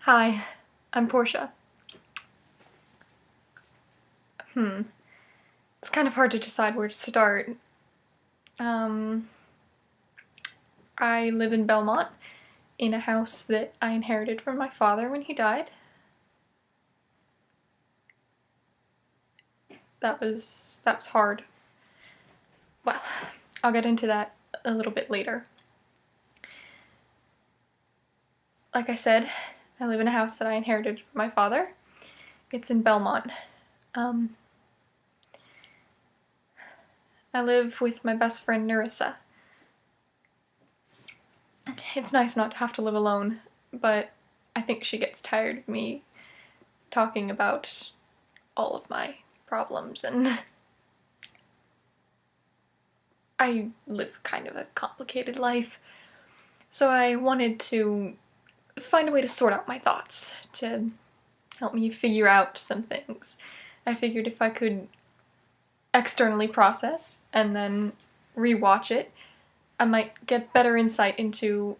Hi, I'm Portia. It's kind of hard to decide where to start. Um, I live in Belmont in a house that I inherited from my father when he died. That was hard. Well, I'll get into that a little bit later. Like I said, I live in a house that I inherited from my father. It's in Belmont. Um, I live with my best friend Nerissa. It's nice not to have to live alone, but I think she gets tired of me talking about all of my problems, and I live kind of a complicated life, so I wanted to find a way to sort out my thoughts, to help me figure out some things. I figured if I could externally process and then rewatch it, I might get better insight into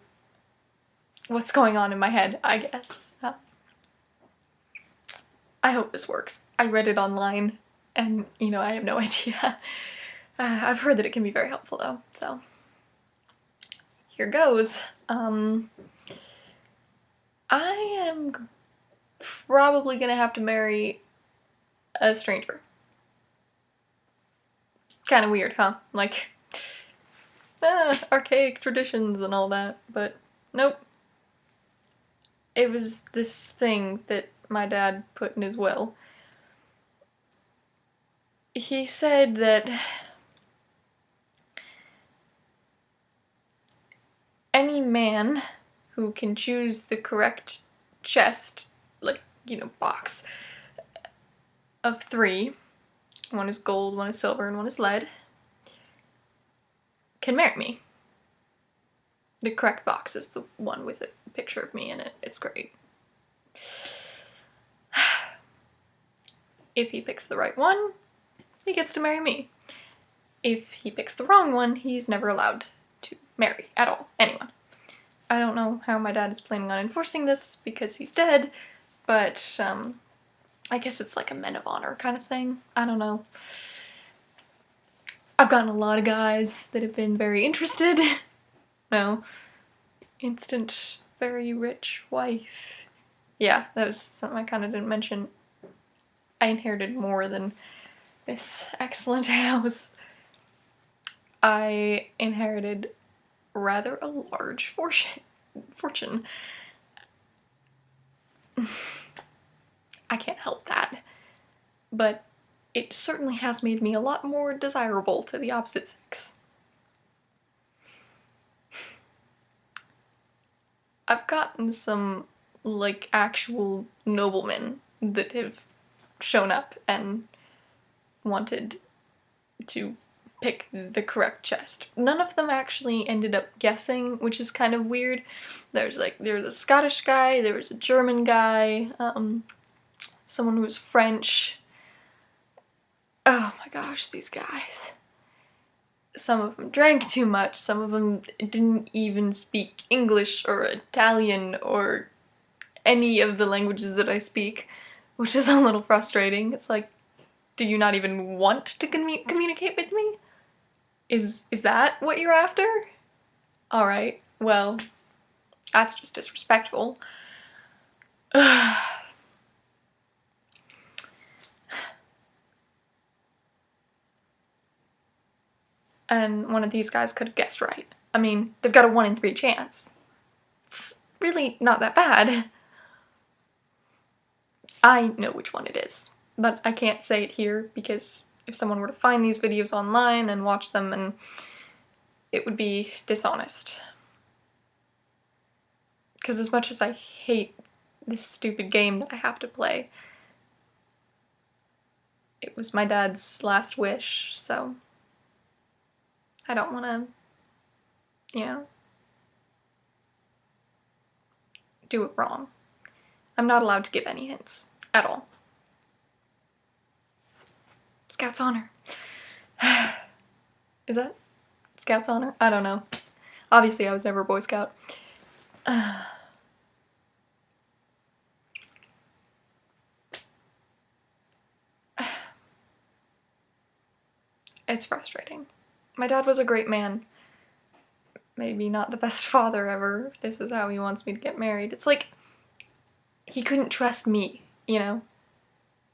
what's going on in my head, I guess. I hope this works. I read it online, and, I have no idea. I've heard that it can be very helpful, though, so here goes. I am probably gonna have to marry a stranger. Kind of weird, huh? Like, archaic traditions and all that, but nope. It was this thing that my dad put in his will. He said that any man who can choose the correct chest, box, of 3, one is gold, one is silver, and one is lead, can marry me. The correct box is the one with a picture of me in it. It's great. If he picks the right one, he gets to marry me. If he picks the wrong one, he's never allowed to marry at all anyone. I don't know how my dad is planning on enforcing this because he's dead, but I guess it's like a men of honor kind of thing. I don't know. I've gotten a lot of guys that have been very interested. No. Instant, very rich wife. Yeah, that was something I kind of didn't mention. I inherited more than this excellent house. I inherited rather a large fortune. I can't help that. But it certainly has made me a lot more desirable to the opposite sex. I've gotten some, actual noblemen that have shown up and wanted to pick the correct chest. None of them actually ended up guessing, which is kind of weird. There was a Scottish guy, there was a German guy, someone who was French. Oh my gosh, these guys. Some of them drank too much, some of them didn't even speak English or Italian or any of the languages that I speak, which is a little frustrating. It's like, do you not even want to communicate with me? Is that what you're after? Alright, well, that's just disrespectful. And one of these guys could have guessed right. I mean, they've got a 1 in 3 chance. It's really not that bad. I know which one it is, but I can't say it here because if someone were to find these videos online and watch them, and it would be dishonest. Because as much as I hate this stupid game that I have to play, it was my dad's last wish, so I don't want to, do it wrong. I'm not allowed to give any hints at all. Scout's honor. Is that Scout's honor? I don't know. Obviously, I was never a Boy Scout. it's frustrating. My dad was a great man. Maybe not the best father ever, if this is how he wants me to get married. It's like, he couldn't trust me, you know,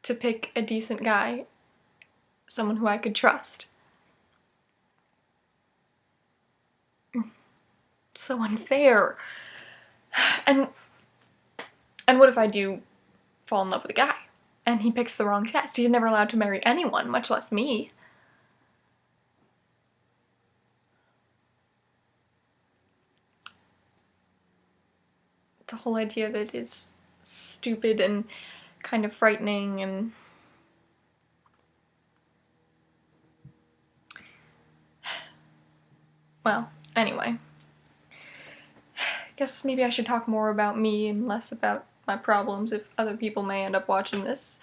to pick a decent guy, someone who I could trust. So unfair. And what if I do fall in love with a guy, and he picks the wrong test? He's never allowed to marry anyone, much less me. The whole idea of it is stupid and kind of frightening, and well, anyway. Guess maybe I should talk more about me and less about my problems. If other people may end up watching this,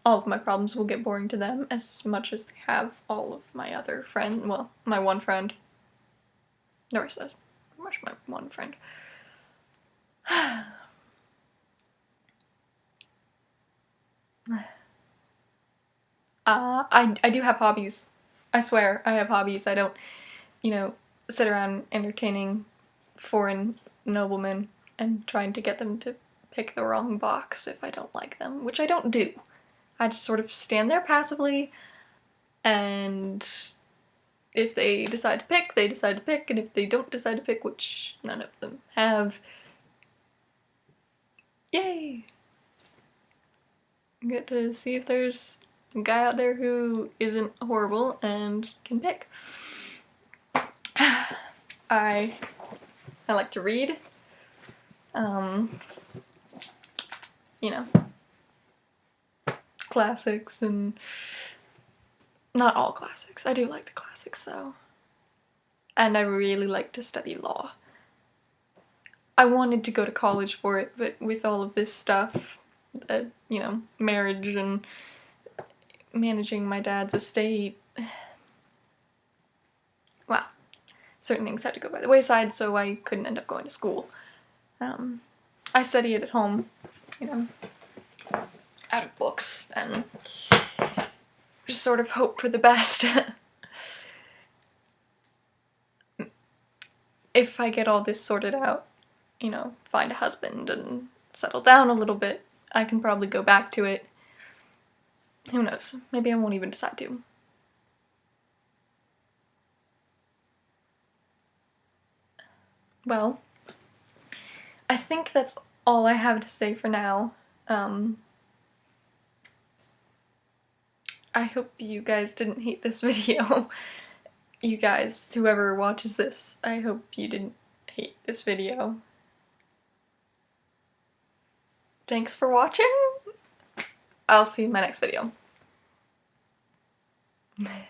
all of my problems will get boring to them as much as they have all of my other friends. Well, my one friend. The rest is pretty much my one friend. I do have hobbies. I swear, I have hobbies. I don't, you know, sit around entertaining foreign noblemen and trying to get them to pick the wrong box if I don't like them, which I don't do. I just sort of stand there passively, and if they decide to pick, they decide to pick, and if they don't decide to pick, which none of them have, yay! Get to see if there's a guy out there who isn't horrible and can pick. I like to read. You know, classics, and not all classics. I do like the classics though. And I really like to study law. I wanted to go to college for it, but with all of this stuff, you know, marriage and managing my dad's estate, well, certain things had to go by the wayside, so I couldn't end up going to school. I study it at home, you know, out of books, and just sort of hope for the best. If I get all this sorted out, you know, find a husband and settle down a little bit, I can probably go back to it. Who knows? Maybe I won't even decide to. Well, I think that's all I have to say for now. I hope you guys didn't hate this video. You guys, whoever watches this, I hope you didn't hate this video. Thanks for watching. I'll see you in my next video. Bye.